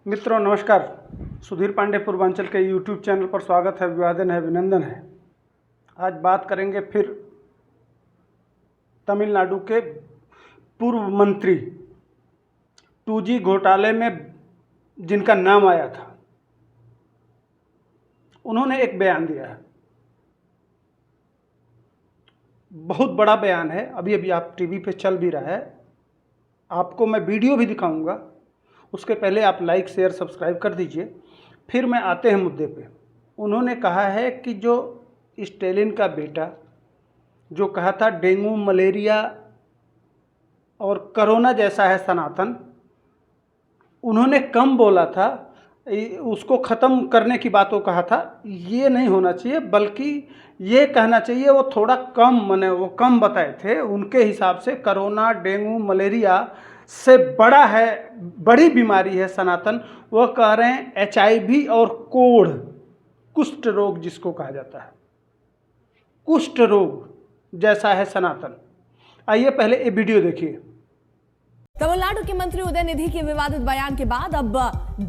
मित्रों नमस्कार। सुधीर पांडे पूर्वांचल के यूट्यूब चैनल पर स्वागत है, अभिवादन है, अभिनंदन है। आज बात करेंगे फिर तमिलनाडु के पूर्व मंत्री 2G घोटाले में जिनका नाम आया था, उन्होंने एक बयान दिया है। बहुत बड़ा बयान है, अभी अभी आप टीवी पे चल भी रहा है। आपको मैं वीडियो भी दिखाऊंगा, उसके पहले आप लाइक शेयर सब्सक्राइब कर दीजिए। फिर मैं आते हैं मुद्दे पे। उन्होंने कहा है कि जो स्टेलिन का बेटा जो कहा था डेंगू मलेरिया और कोरोना जैसा है सनातन, उन्होंने कम बोला था, उसको ख़त्म करने की बात वो कहा था। ये नहीं होना चाहिए, बल्कि ये कहना चाहिए वो थोड़ा कम, माने वो कम बताए थे। उनके हिसाब से कोरोना डेंगू मलेरिया से बड़ा है, बड़ी बीमारी है सनातन। वो कह रहे हैं HIV और कोढ़, कुष्ठ रोग जिसको कहा जाता है, कुष्ठ रोग जैसा है सनातन। आइए पहले ये वीडियो देखिए। तमिलनाडु के मंत्री उदयनिधि के विवादित बयान के बाद अब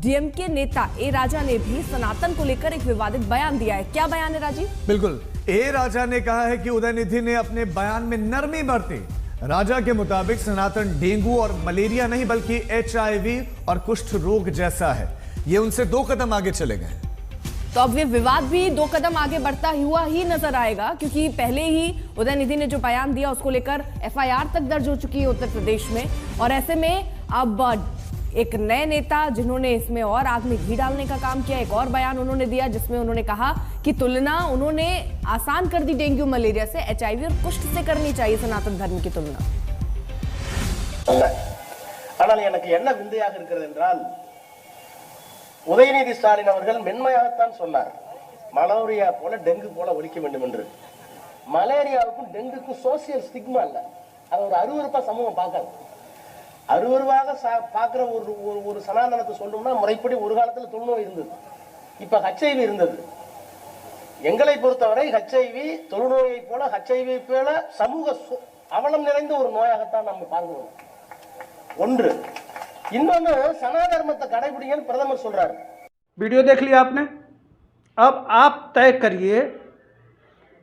DMK नेता ए राजा ने भी सनातन को लेकर एक विवादित बयान दिया है। क्या बयान है राजीव? बिल्कुल, ए राजा ने कहा है कि उदयनिधि ने अपने बयान में नरमी बरती। राजा के मुताबिक सनातन डेंगू और मलेरिया नहीं बल्कि HIV और कुष्ठ रोग जैसा है। ये उनसे 2 कदम आगे चले गए। तो अब ये विवाद भी 2 कदम आगे बढ़ता हुआ ही नजर आएगा, क्योंकि पहले ही उदयनिधि ने जो बयान दिया उसको लेकर FIR तक दर्ज हो चुकी है उत्तर प्रदेश में। और ऐसे में अब एक नए नेता जिन्होंने इसमें और आग में घी डालने का काम किया, एक और बयान उन्होंने दिया जिसमें उन्होंने कहा कि तुलना उन्होंने आसान कर दी डेंगू मलेरिया से, HIV और कुष्ठ से करनी चाहिए सनातन धर्म की तुलना। ஆனால் எனக்கு என்ன விந்தையாக இருக்கிறது என்றால், உதயநிதி ஸ்டாலின் அவர்கள் மென்மையாகத்தான் சொன்னார், மலேரியா போல டெங்கு போல ஒழிக்க வேண்டும் என்று. மலேரியாவுக்கும் டெங்குக்கும் சோசியல் ஸ்டிக்மா இல்ல, அது ஒரு அருவருப்பா சமூகம் பார்க்காது. அருவருவாக பார்க்கிற ஒரு சனாதனத்தை சொல்லணும்னா முறைப்படி ஒரு காலத்தில் தொழுநோய் இருந்தது, இப்ப HIV இருந்தது. எங்களை பொறுத்தவரை HIV தொழுநோயை போல HIV போல சமூக அவலம் நிறைந்த ஒரு நோயாகத்தான் நம்ம பார்க்கிறோம். ஒன்று, இன்னொன்று சனாதர்மத்தை கடைபிடிங்கன்னு பிரதமர் சொல்றாரு। वीडियो देख लिया आपने। अब आप तय करिए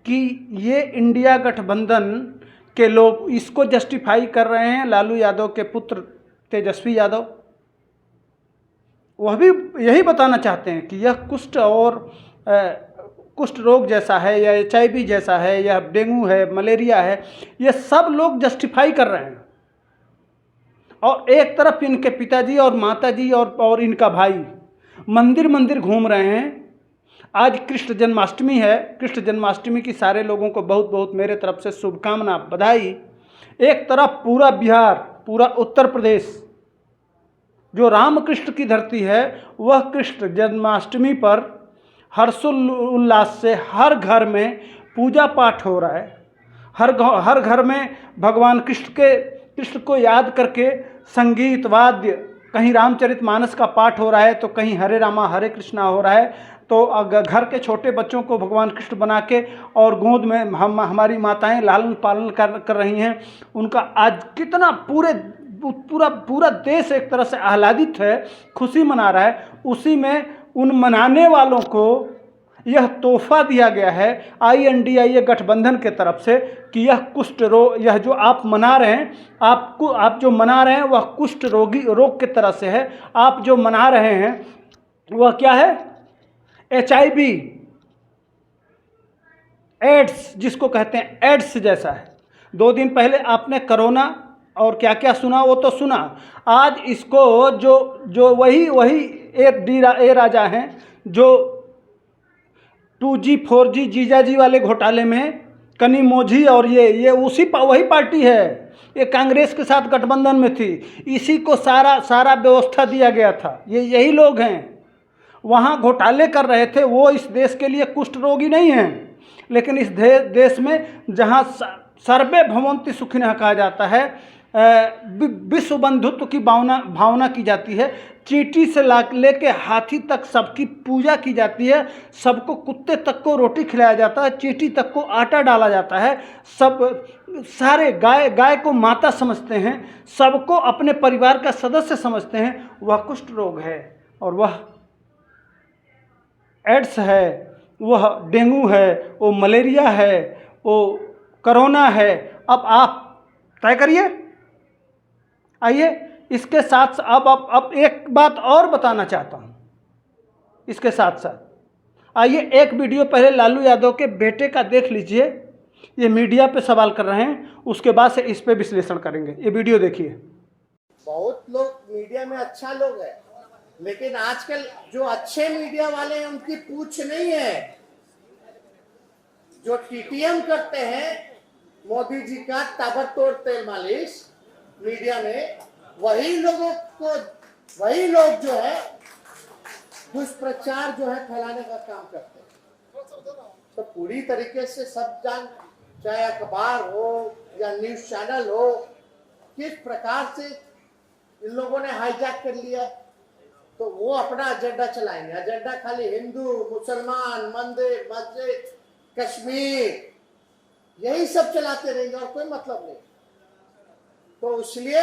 कि ये इंडिया गठबंधन के लोग इसको जस्टिफाई कर रहे हैं, लालू यादव के पुत्र तेजस्वी यादव, वह भी यही बताना चाहते हैं कि यह कुष्ठ और कुष्ठ रोग जैसा है या HIV जैसा है या डेंगू है, मलेरिया है, ये सब लोग जस्टिफाई कर रहे हैं। और एक तरफ इनके पिताजी और माताजी और इनका भाई मंदिर मंदिर घूम रहे हैं। आज कृष्ण जन्माष्टमी है, कृष्ण जन्माष्टमी की सारे लोगों को बहुत बहुत मेरे तरफ से शुभकामना, बधाई। एक तरफ पूरा बिहार, पूरा उत्तर प्रदेश जो रामकृष्ण की धरती है, वह कृष्ण जन्माष्टमी पर हर्षोल्लास से हर घर में पूजा पाठ हो रहा है। हर घर में भगवान कृष्ण को याद करके संगीत वाद्य, कहीं रामचरितमानस का पाठ हो रहा है तो कहीं हरे रामा हरे कृष्णा हो रहा है। तो घर के छोटे बच्चों को भगवान कृष्ण बना के और गोद में हमारी माताएं लालन पालन कर रही हैं। उनका आज कितना पूरा देश एक तरह से आह्लादित है, खुशी मना रहा है। उसी में उन मनाने वालों को यह तोहफा दिया गया है INDIA गठबंधन के तरफ से कि यह कुष्ठ रोग, यह जो आप मना रहे हैं, आप जो मना रहे हैं वह कुष्ठ रोग के तरह से है। आप जो मना रहे हैं वह क्या है? HIV एड्स जिसको कहते हैं, एड्स जैसा है। 2 दिन पहले आपने कोरोना और क्या क्या सुना वो तो सुना। आज इसको जो वही ए राजा हैं जो 2G 4G जीजाजी वाले घोटाले में कनिमोझी और ये वही पार्टी है, ये कांग्रेस के साथ गठबंधन में थी। इसी को सारा व्यवस्था दिया गया था। यही लोग हैं, वहाँ घोटाले कर रहे थे। वो इस देश के लिए कुष्ठ रोगी नहीं हैं, लेकिन इस देश में जहाँ सर्वे भवन्ति सुखिनः कहा जाता है, विश्व बंधुत्व की भावना की जाती है। चींटी से लेके हाथी तक सबकी पूजा की जाती है। सबको, कुत्ते तक को रोटी खिलाया जाता है, चींटी तक को आटा डाला जाता है। सारे गाय को माता समझते हैं, सबको अपने परिवार का सदस्य समझते हैं। वह कुष्ठ रोग है, और वह एड्स है, वह डेंगू है, वो मलेरिया है, वो कोरोना है। अब आप तय करिए। आइए इसके साथ अब एक बात और बताना चाहता हूँ इसके साथ साथ। आइए एक वीडियो पहले लालू यादव के बेटे का देख लीजिए। ये मीडिया पे सवाल कर रहे हैं, उसके बाद से इस पे विश्लेषण करेंगे। ये वीडियो देखिए। बहुत लोग मीडिया में अच्छा लोग है, लेकिन आजकल जो अच्छे मीडिया वाले हैं उनकी पूछ नहीं है। जो टीटीएम करते हैं मोदी जी का ताबड़तोड़ तेल मालिश मीडिया में, वही लोग जो है दुष्प्रचार जो है फैलाने का काम करते हैं। तो पूरी तरीके से सब जान, चाहे अखबार हो या न्यूज चैनल हो, किस प्रकार से इन लोगों ने हाईजैक कर लिया। तो वो अपना एजेंडा चलाएंगे। एजेंडा खाली हिंदू, मुसलमान, मंदिर, मस्जिद, कश्मीर, यही सब चलाते रहेंगे और कोई मतलब नहीं। तो इसलिए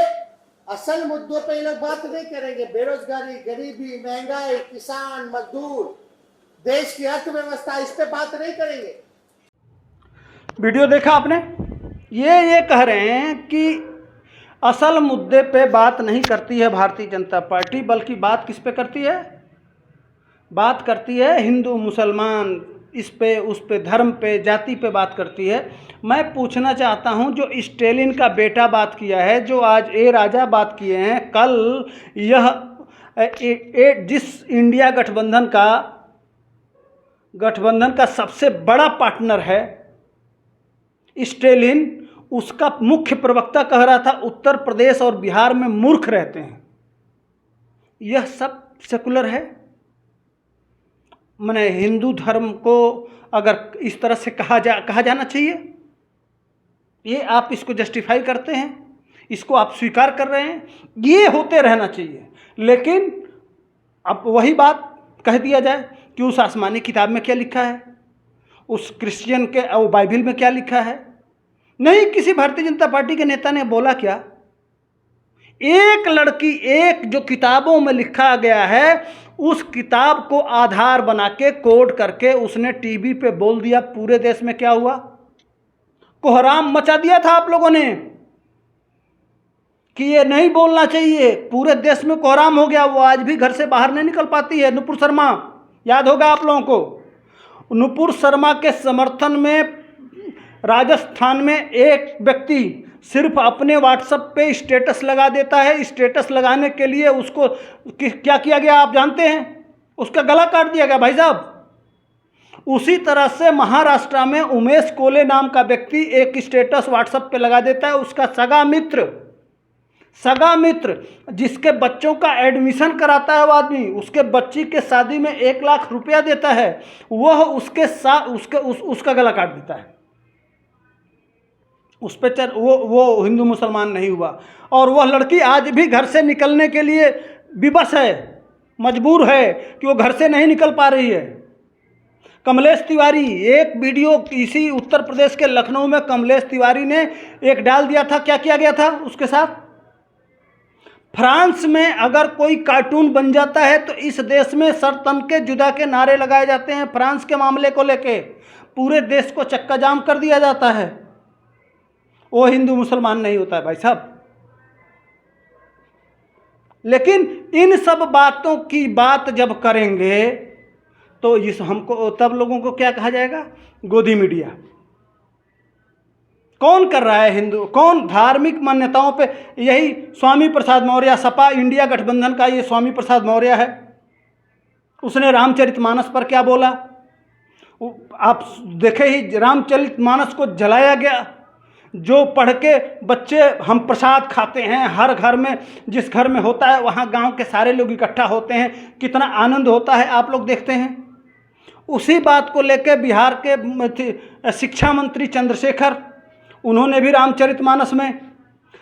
असल मुद्दों पे ये लोग बात नहीं करेंगे। बेरोजगारी, गरीबी, महंगाई, किसान, मजदूर, देश की अर्थव्यवस्था, इस पे बात नहीं करेंगे। वीडियो देखा आपने? ये कह रहे हैं कि असल मुद्दे पे बात नहीं करती है भारतीय जनता पार्टी, बल्कि बात किस पे करती है? बात करती है हिंदू मुसलमान, इस पे उस पे, धर्म पे, जाति पे बात करती है। मैं पूछना चाहता हूं, जो स्टेलिन का बेटा बात किया है, जो आज ए राजा बात किए हैं, कल यह जिस इंडिया गठबंधन का सबसे बड़ा पार्टनर है स्टेलिन, उसका मुख्य प्रवक्ता कह रहा था उत्तर प्रदेश और बिहार में मूर्ख रहते हैं। यह सब सेकुलर है। माने हिंदू धर्म को अगर इस तरह से कहा जाना चाहिए, ये आप इसको जस्टिफाई करते हैं, इसको आप स्वीकार कर रहे हैं, ये होते रहना चाहिए। लेकिन अब वही बात कह दिया जाए कि उस आसमानी किताब में क्या लिखा है, उस क्रिश्चियन के और बाइबल में क्या लिखा है। नहीं, किसी भारतीय जनता पार्टी के नेता ने बोला क्या? एक लड़की, एक जो किताबों में लिखा गया है, उस किताब को आधार बना के कोड करके उसने टीवी पे बोल दिया। पूरे देश में क्या हुआ? कोहराम मचा दिया था आप लोगों ने कि ये नहीं बोलना चाहिए। पूरे देश में कोहराम हो गया। वो आज भी घर से बाहर नहीं निकल पाती है। नुपुर शर्मा, याद होगा आप लोगों को। नुपुर शर्मा के समर्थन में राजस्थान में एक व्यक्ति सिर्फ अपने व्हाट्सएप पे स्टेटस लगा देता है। स्टेटस लगाने के लिए उसको क्या किया गया आप जानते हैं? उसका गला काट दिया गया भाई साहब। उसी तरह से महाराष्ट्र में उमेश कोले नाम का व्यक्ति एक स्टेटस व्हाट्सएप पे लगा देता है। उसका सगा मित्र जिसके बच्चों का एडमिशन कराता है वो आदमी, उसके बच्ची के शादी में 1 लाख रुपया देता है, वह उसका गला काट देता है। उस पर वो हिंदू मुसलमान नहीं हुआ। और वह लड़की आज भी घर से निकलने के लिए विवश है, मजबूर है कि वो घर से नहीं निकल पा रही है। कमलेश तिवारी, एक वीडियो इसी उत्तर प्रदेश के लखनऊ में कमलेश तिवारी ने एक डाल दिया था। क्या किया गया था उसके साथ? फ्रांस में अगर कोई कार्टून बन जाता है तो इस देश में सर तन के जुदा के नारे लगाए जाते हैं। फ्रांस के मामले को लेके पूरे देश को चक्का जाम कर दिया जाता है। वो हिंदू मुसलमान नहीं होता है भाई साहब। लेकिन इन सब बातों की बात जब करेंगे तो इस हमको तब लोगों को क्या कहा जाएगा? गोदी मीडिया। कौन कर रहा है हिंदू? कौन धार्मिक मान्यताओं पे? यही स्वामी प्रसाद मौर्य, सपा इंडिया गठबंधन का ये स्वामी प्रसाद मौर्य है। उसने रामचरितमानस पर क्या बोला? आप देखे ही, रामचरितमानस को जलाया गया। जो पढ़ के बच्चे, हम प्रसाद खाते हैं हर घर में, जिस घर में होता है वहाँ गांव के सारे लोग इकट्ठा होते हैं, कितना आनंद होता है आप लोग देखते हैं। उसी बात को लेकर बिहार के शिक्षा मंत्री चंद्रशेखर, उन्होंने भी रामचरितमानस में,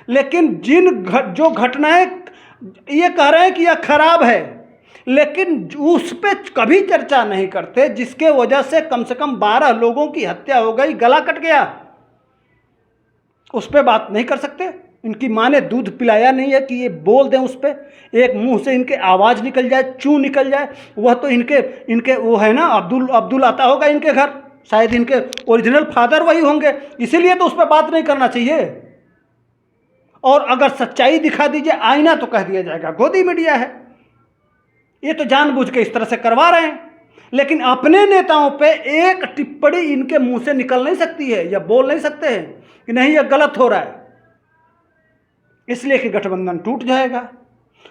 लेकिन जो घटनाएं ये कह रहे हैं कि यह खराब है, लेकिन उस पर कभी चर्चा नहीं करते, जिसके वजह से कम 12 लोगों की हत्या हो गई, गला कट गया। उस पर बात नहीं कर सकते। इनकी माँ ने दूध पिलाया नहीं है कि ये बोल दें उस पर, एक मुंह से इनके आवाज़ निकल जाए, चू निकल जाए। वह तो इनके वो है ना, अब्दुल आता होगा इनके घर, शायद इनके ओरिजिनल फादर वही होंगे, इसीलिए तो उस पर बात नहीं करना चाहिए। और अगर सच्चाई दिखा दीजिए आईना तो कह दिया जाएगा गोदी मीडिया है। ये तो जानबूझ के इस तरह से करवा रहे हैं, लेकिन अपने नेताओं पे एक टिप्पणी इनके मुंह से निकल नहीं सकती है, या बोल नहीं सकते हैं कि नहीं यह गलत हो रहा है, इसलिए कि गठबंधन टूट जाएगा,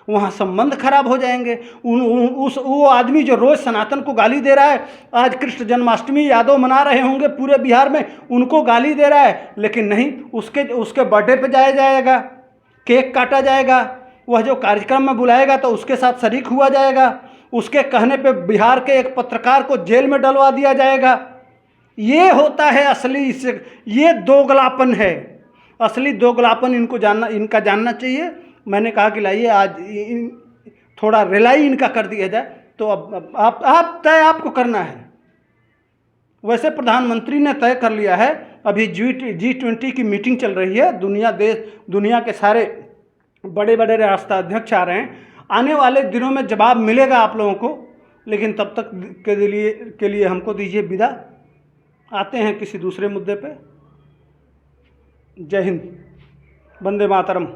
वहाँ संबंध खराब हो जाएंगे। वो आदमी जो रोज़ सनातन को गाली दे रहा है, आज कृष्ण जन्माष्टमी यादव मना रहे होंगे पूरे बिहार में, उनको गाली दे रहा है, लेकिन नहीं, उसके बर्थडे पे जाया जाएगा, केक काटा जाएगा, वह जो कार्यक्रम में बुलाएगा तो उसके साथ शरीक हुआ जाएगा, उसके कहने पे बिहार के एक पत्रकार को जेल में डलवा दिया जाएगा। ये होता है असली, ये दोगलापन है, असली दोगलापन इनका जानना चाहिए। मैंने कहा कि लाइए आज थोड़ा रिलाई इनका कर दिया जाए, तो अब आप तय आपको करना है। वैसे प्रधानमंत्री ने तय कर लिया है, अभी G20 की मीटिंग चल रही है, दुनिया के सारे बड़े बड़े राष्ट्राध्यक्ष आ रहे हैं, आने वाले दिनों में जवाब मिलेगा आप लोगों को, लेकिन तब तक के लिए हमको दीजिए विदा। आते हैं किसी दूसरे मुद्दे पे। जय हिंद, वंदे मातरम।